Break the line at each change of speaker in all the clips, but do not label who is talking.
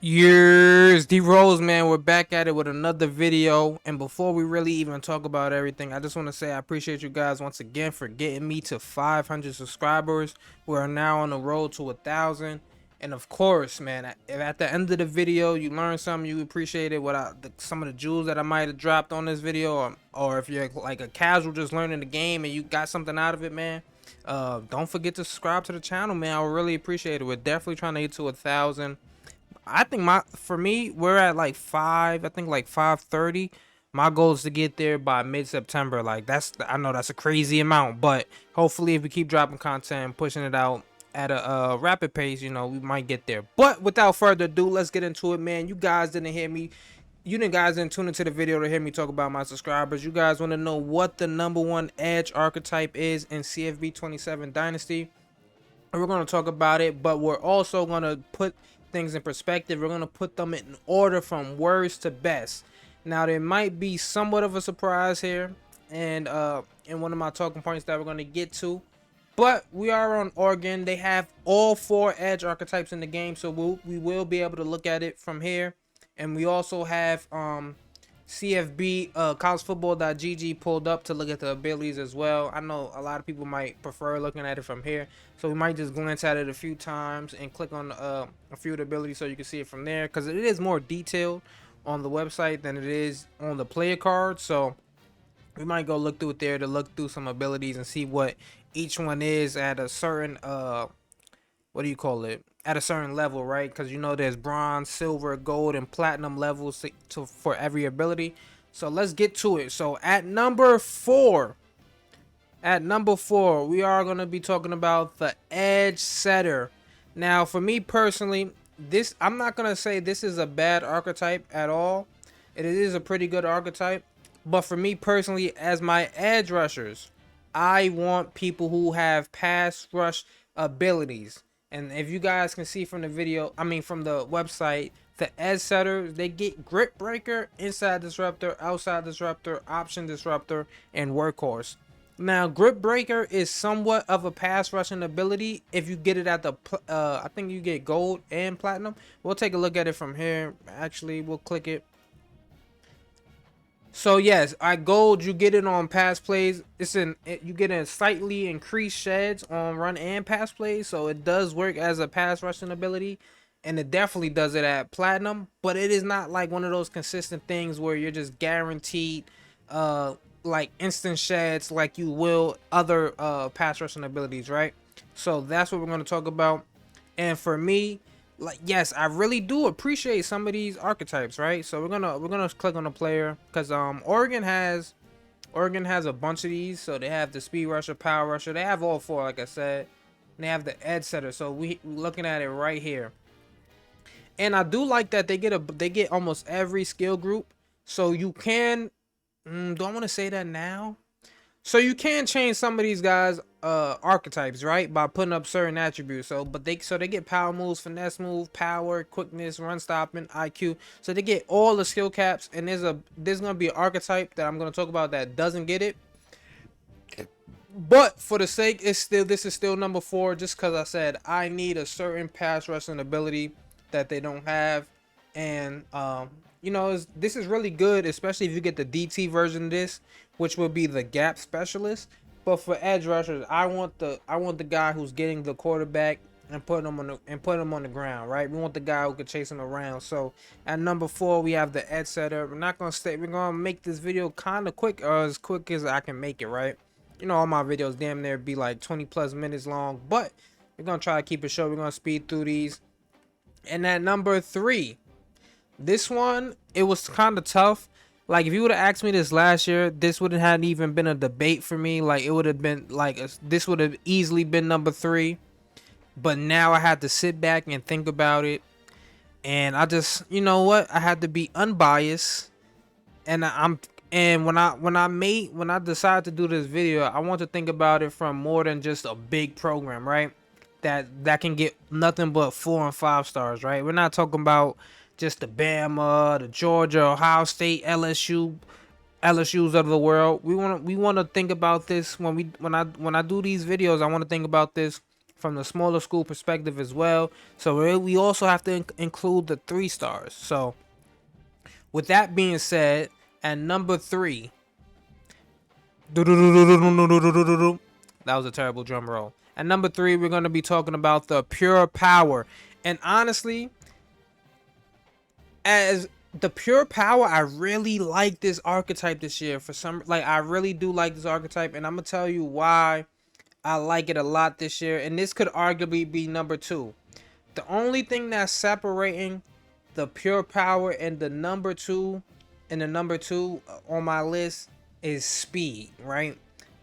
Years D-Rose, man, we're back at it with another video. And before we really even talk about everything, I just want to say I appreciate you guys once again for getting me to 500 subscribers. We're now on the road to 1,000. And of course, man, if at the end of the video you learn something, you appreciate it, some of the jewels that I might have dropped on this video, or if you're like a casual just learning the game and you got something out of it, man, don't forget to subscribe to the channel, man. I would really appreciate it. We're definitely trying to get to 1,000. I think for me, we're at like I think like 530. My goal is to get there by mid-September. Like I know that's a crazy amount, but hopefully if we keep dropping content and pushing it out at a rapid pace, we might get there. But without further ado, let's get into it, man. You guys didn't hear me. Guys didn't tune into the video to hear me talk about my subscribers. You guys want to know what the #1 edge archetype is in CFB 27 Dynasty. We're going to talk about it, but we're also going to put things in perspective. We're going to put them in order from worst to best. Now, there might be somewhat of a surprise here, and in one of my talking points that we're going to get to. But we are on Oregon. They have all 4 edge archetypes in the game, so we will be able to look at it from here. And we also have CFB collegefootball.gg pulled up to look at the abilities as well. I know a lot of people might prefer looking at it from here, so we might just glance at it a few times and click on a few of the abilities so you can see it from there, because it is more detailed on the website than it is on the player card. So we might go look through it there to look through some abilities and see what each one is at a certain what do you call it, at a certain level, right? Because there's bronze, silver, gold, and platinum levels for every ability. So let's get to it. So at number 4, we are going to be talking about the edge setter. Now, for me personally, I'm not going to say this is a bad archetype at all. It is a pretty good archetype. But for me personally, as my edge rushers, I want people who have pass rush abilities. And if you guys can see from the video, from the website, the edge setters, they get grip breaker, inside disruptor, outside disruptor, option disruptor, and workhorse. Now, grip breaker is somewhat of a pass rushing ability if you get it at the I think you get gold and platinum. We'll take a look at it from here. Actually, we'll click it. So yes, at gold you get it on pass plays. You get a slightly increased sheds on run and pass plays, so it does work as a pass rushing ability, and it definitely does it at platinum. But it is not like one of those consistent things where you're just guaranteed like instant sheds like you will other pass rushing abilities, right? So that's what we're going to talk about. And for me, like, yes, I really do appreciate some of these archetypes, right? So we're gonna click on the player, because Oregon has a bunch of these. So they have the speed rusher, power rusher, they have all 4, like I said, and they have the edge setter. So we're looking at it right here, and I do like that they get almost every skill group. So you can do I want to say that now? So you can change some of these guys archetypes, right, by putting up certain attributes. So they get power moves, finesse move, power, quickness, run stopping, IQ. So they get all the skill caps, and there's gonna be an archetype that I'm gonna talk about that doesn't get it. But for the sake, this is still number 4, just because I said I need a certain pass rushing ability that they don't have. And this is really good, especially if you get the DT version of this, which will be the gap specialist. But for edge rushers, I want the guy who's getting the quarterback and putting him on the ground, right? We want the guy who can chase him around. So at number 4, we have the edge setter. We're gonna make this video kind of quick, or as quick as I can make it, right? All my videos damn near be like 20+ minutes long, but we're gonna try to keep it short. We're gonna speed through these. And at number 3, this one, it was kind of tough. Like, if you would have asked me this last year, this wouldn't have even been a debate for me. Like, it would have been like this would have easily been number 3. But now I had to sit back and think about it, and I just, I had to be unbiased. And when I decided to do this video, I want to think about it from more than just a big program, right? That can get nothing but 4 and 5 stars, right? We're not talking about just the Bama, the Georgia, Ohio State, LSU's of the world. We want to think about this when I do these videos. I want to think about this from the smaller school perspective as well. So we also have to include the 3 stars. So with that being said, at number 3, that was a terrible drum roll. At number 3, we're going to be talking about the Pure Power. And honestly, as the Pure Power, I really like this archetype this year. I really do like this archetype, and I'm going to tell you why I like it a lot this year. And this could arguably be number 2. The only thing that's separating the Pure Power and the number 2 on my list is speed, right?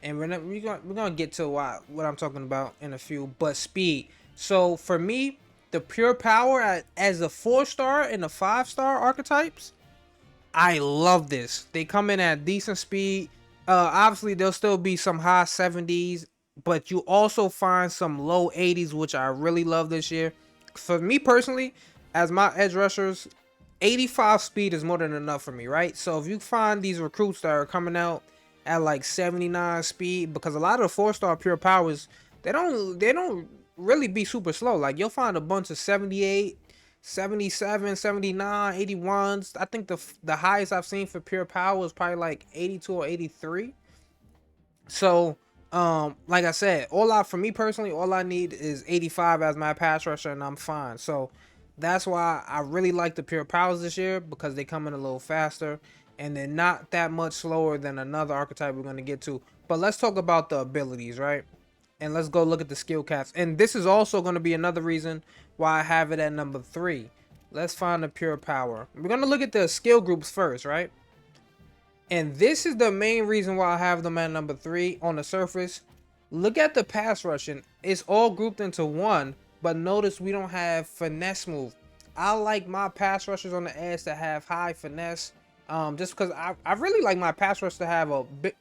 And we're gonna get to what I'm talking about in a few, but speed. So for me, the Pure Power as a 4-star and a 5-star archetypes, I love this. They come in at decent speed. Obviously there'll still be some high 70s, but you also find some low 80s, which I really love this year. For me personally, as my edge rushers, 85 speed is more than enough for me, right? So if you find these recruits that are coming out at like 79 speed, because a lot of the 4-star Pure Powers, they don't really be super slow. Like you'll find a bunch of 78, 77, 79, 81s. I think the highest I've seen for Pure Power is probably like 82 or 83. So like I said, for me personally, all I need is 85 as my pass rusher and I'm fine. So that's why I really like the Pure Powers this year, because they come in a little faster and they're not that much slower than another archetype we're going to get to. But let's talk about the abilities, right? And let's go look at the skill caps. And this is also going to be another reason why I have it at number 3. Let's find the Pure Power. We're going to look at the skill groups first, right? And this is the main reason why I have them at number 3 on the surface. Look at the pass rushing. It's all grouped into one, but notice we don't have finesse move. I like my pass rushers on the edge to have high finesse, just because I really like my pass rush to have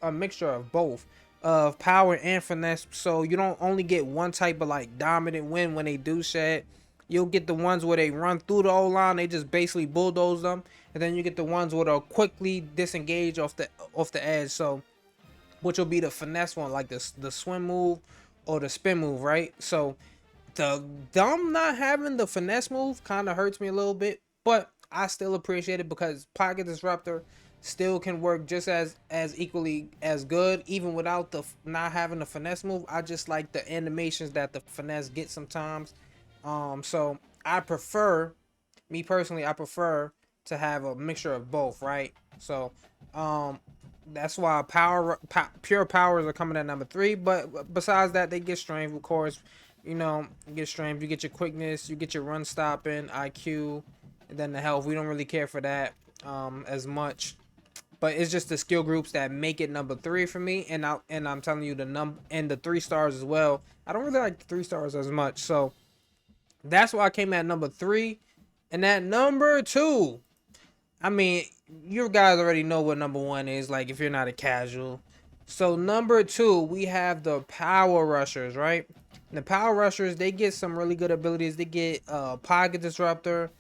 a mixture of both, of power and finesse, so you don't only get one type of like dominant win when they do shed. You'll get the ones where they run through the O-line, they just basically bulldoze them, and then you get the ones where they'll quickly disengage off the edge. So which will be the finesse one, like the swim move or the spin move, right? So them not having the finesse move kind of hurts me a little bit, but I still appreciate it because Pocket Disruptor still can work just as equally as good even without the not having the finesse move. I just like the animations that the finesse gets sometimes. So I prefer, me personally, I prefer to have a mixture of both, right? So that's why Pure Powers are coming at number 3. But besides that, they get strength, of course. You know, you get strength, you get your quickness, you get your run stopping, IQ, and then the health. We don't really care for that as much. But it's just the skill groups that make it number 3 for me. And I'm telling you the 3 stars as well. I don't really like the 3 stars as much. So that's why I came at number 3. And at number 2, I mean, you guys already know what number 1 is, like if you're not a casual. So number 2, we have the Power Rushers, right? The Power Rushers, they get some really good abilities. They get Pocket Disruptor,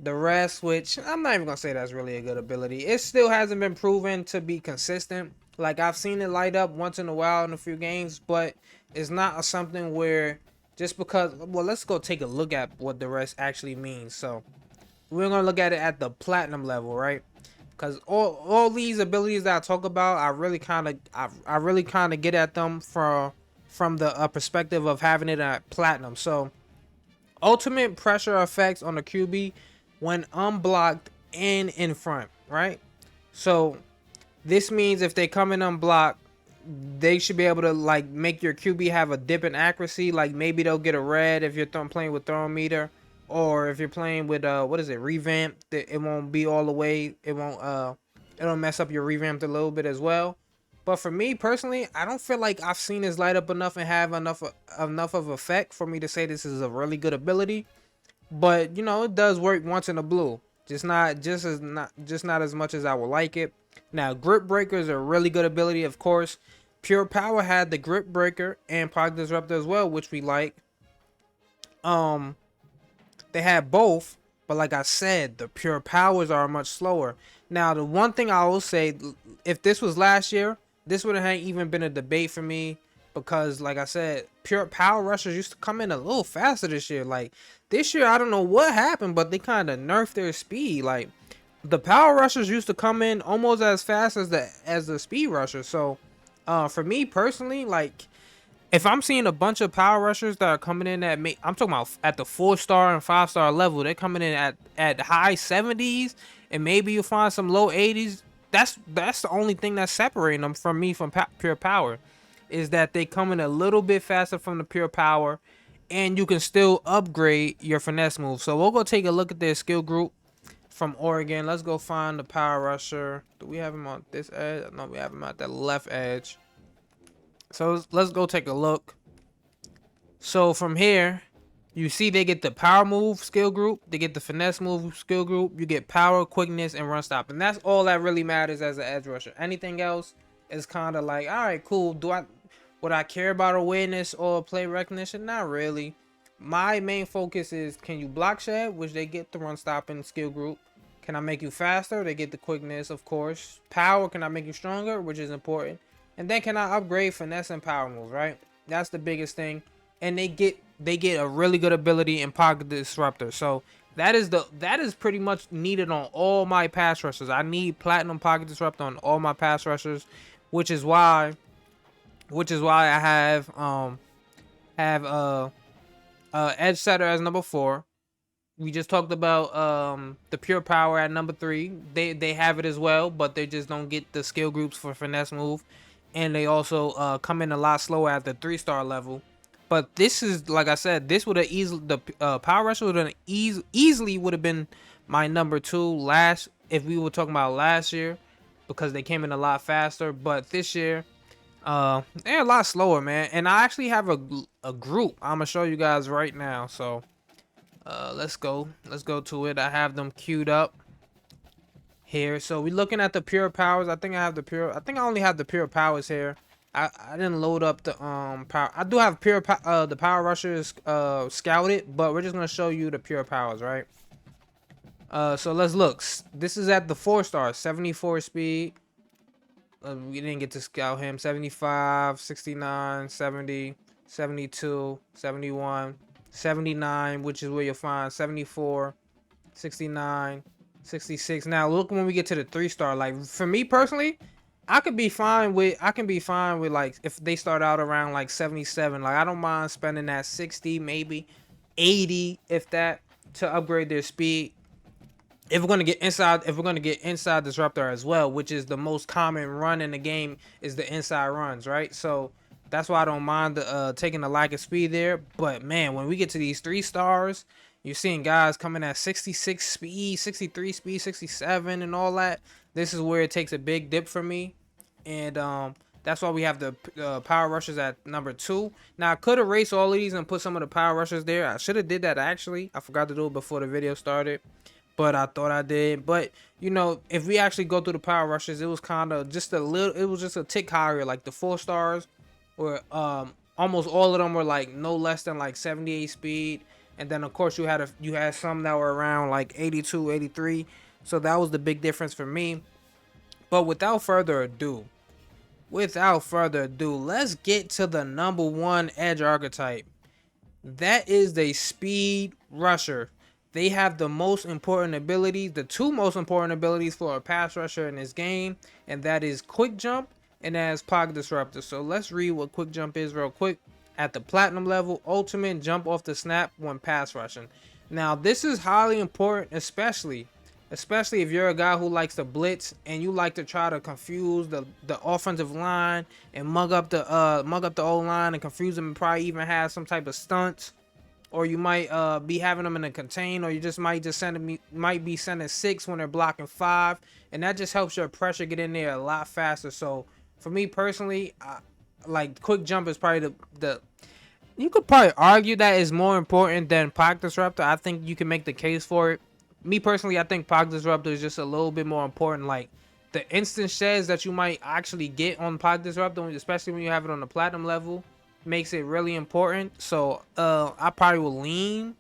the rest, which I'm not even going to say that's really a good ability. It still hasn't been proven to be consistent. Like, I've seen it light up once in a while in a few games, but it's not something where just because... Well, let's go take a look at what the rest actually means. So, we're going to look at it at the Platinum level, right? Because all these abilities that I talk about, I really kind of get at them from the perspective of having it at Platinum. So, ultimate pressure effects on the QB when unblocked and in front, right? So this means if they come in unblocked, they should be able to like make your QB have a dip in accuracy. Like maybe they'll get a red if you're playing with throw meter, or if you're playing with revamp, it won't be all the way. It'll mess up your revamped a little bit as well. But for me personally, I don't feel like I've seen this light up enough and have enough of effect for me to say this is a really good ability. But you know, it does work once in a blue. Just not as much as I would like it. Now, Grip Breaker is a really good ability, of course. Pure Power had the Grip Breaker and Pocket Disruptor as well, which we like. They had both, but like I said, the Pure Powers are much slower. Now, the one thing I will say, if this was last year, this wouldn't have even been a debate for me, because like I said, pure power rushers used to come in a little faster this year. Like this year, I don't know what happened, but they kind of nerfed their speed. Like the power rushers used to come in almost as fast as the speed rushers. So for me personally, like if I'm seeing a bunch of power rushers that are coming in I'm talking about at the 4-star and 5-star level, they're coming in at high 70s, and maybe you'll find some low 80s. That's the only thing that's separating them from me from pure power, is that they come in a little bit faster from the pure power, and you can still upgrade your finesse move. So we'll go take a look at their skill group from Oregon. Let's go find the power rusher. Do we have him on this edge? No, we have him at the left edge. So let's go take a look. So from here, you see they get the power move skill group, they get the finesse move skill group, you get power, quickness, and run stop. And that's all that really matters as an edge rusher. Anything else is kind of like, all right, cool. Would I care about awareness or play recognition? Not really. My main focus is, can you block shed, which they get the run stopping skill group. Can I make you faster? They get the quickness, of course. Power, can I make you stronger, which is important. And then can I upgrade finesse and power moves, right? That's the biggest thing. And they get a really good ability in pocket disruptor. So that is pretty much needed on all my pass rushers. I need platinum pocket disruptor on all my pass rushers, which is why I have edge setter as number 4. We just talked about the pure power at number 3. They have it as well, but they just don't get the skill groups for finesse move. And they also come in a lot slower at the 3-star level. But this is, like I said, this would have the power rusher would have easily would have been my number 2 if we were talking about last year, because they came in a lot faster. But this year, they're a lot slower, man. And I actually have a group I'm gonna show you guys right now. So let's go to it. I have them queued up here. So we're looking at the pure powers. I think I only have the pure powers here. I didn't load up the power. I do have the power rushers scouted, but we're just gonna show you the pure powers, right? So let's look. This is at the 4-star, 74 speed. We didn't get to scout him. 75, 69, 70, 72, 71, 79, which is where you'll find 74, 69, 66. Now look, when we get to the 3-star, like for me personally, I can be fine with like if they start out around like 77. Like I don't mind spending that 60, maybe 80, if that, to upgrade their speed. If we're gonna get inside disruptor as well, which is the most common run in the game, is the inside runs, right? So that's why I don't mind taking the lack of speed there. But man, when we get to these 3-stars, you're seeing guys coming at 66 speed, 63 speed, 67, and all that. This is where it takes a big dip for me, and that's why we have the power rushers at number 2. Now I could erase all of these and put some of the power rushers there. I should have did that actually. I forgot to do it before the video started, but I thought I did. But you know, if we actually go through the power rushes, it was kind of just a little. It was just a tick higher. Like the 4-stars were almost all of them were like no less than like 78 speed. And then of course you had some that were around like 82, 83. So that was the big difference for me. But without further ado, let's get to the number 1 edge archetype. That is the speed rusher. They have the most important abilities, the 2 most important abilities for a pass rusher in this game, and that is quick jump and that is pocket disruptor. So let's read what quick jump is real quick. At the platinum level, ultimate jump off the snap when pass rushing. Now this is highly important, especially if you're a guy who likes to blitz and you like to try to confuse the offensive line and mug up the O-line and confuse them, and probably even have some type of stunts, or you might be having them in a contain, or you just might be sending 6 when they're blocking 5, and that just helps your pressure get in there a lot faster. So for me personally, like quick jump is probably the you could probably argue that is more important than pocket disruptor. I think you can make the case for it. Me personally, I think pocket disruptor is just a little bit more important. Like the instant sheds that you might actually get on pocket disruptor, especially when you have it on the platinum level, makes it really important. So I probably will lean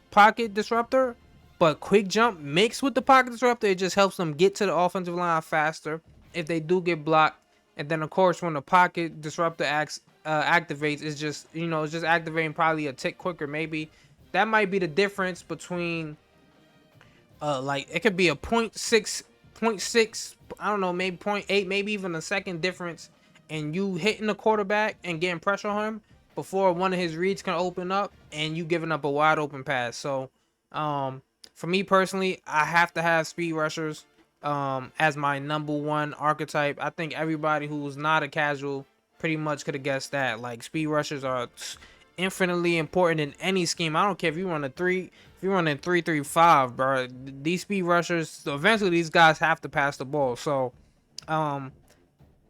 pocket disruptor, but quick jump mixed with the pocket disruptor, it just helps them get to the offensive line faster if they do get blocked. And then of course when the pocket disruptor acts activates is just, you know, it's just activating probably a tick quicker. Maybe that might be the difference between like it could be a point six, I don't know, maybe 0.8, maybe even a second difference, and you hitting the quarterback and getting pressure on him before one of his reads can open up, and you giving up a wide open pass. So for me personally, I have to have speed rushers as my #1 archetype. I think everybody who's not a casual pretty much could have guessed that. Like, speed rushers are infinitely important in any scheme. I don't care if you run a 3-3-5, bro. These speed rushers, eventually these guys have to pass the ball. So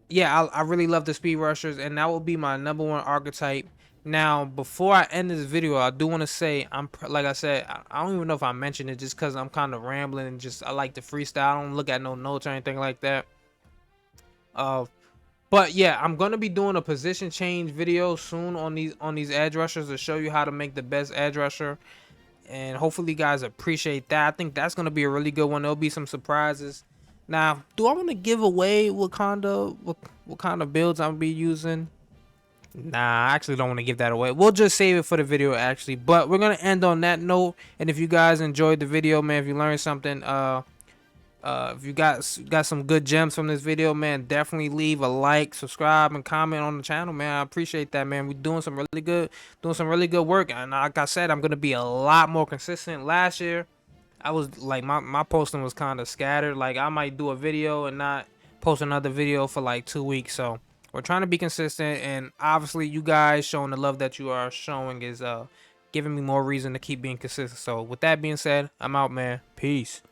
yeah, I really love the speed rushers, and that will be my #1 archetype. Now, before I end this video, I do want to say, like I said, I don't even know if I mentioned it, just because I'm kind of rambling and just I like to freestyle. I don't look at no notes or anything like that. But yeah, I'm gonna be doing a position change video soon on these edge rushers to show you how to make the best edge rusher, and hopefully you guys appreciate that. I think that's gonna be a really good one. There'll be some surprises. Now, do I want to give away what kind of builds I'm gonna be using? Nah, I actually don't want to give that away. We'll just save it for the video, actually. But we're gonna end on that note. And if you guys enjoyed the video, man, if you learned something, if you got some good gems from this video, man, definitely leave a like, subscribe, and comment on the channel, man. I appreciate that, man. We're doing some really good work. And like I said, I'm gonna be a lot more consistent. Last year, I was like, my posting was kind of scattered. Like, I might do a video and not post another video for like 2 weeks. So we're trying to be consistent, and obviously you guys showing the love that you are showing is giving me more reason to keep being consistent. So with that being said, I'm out, man. Peace.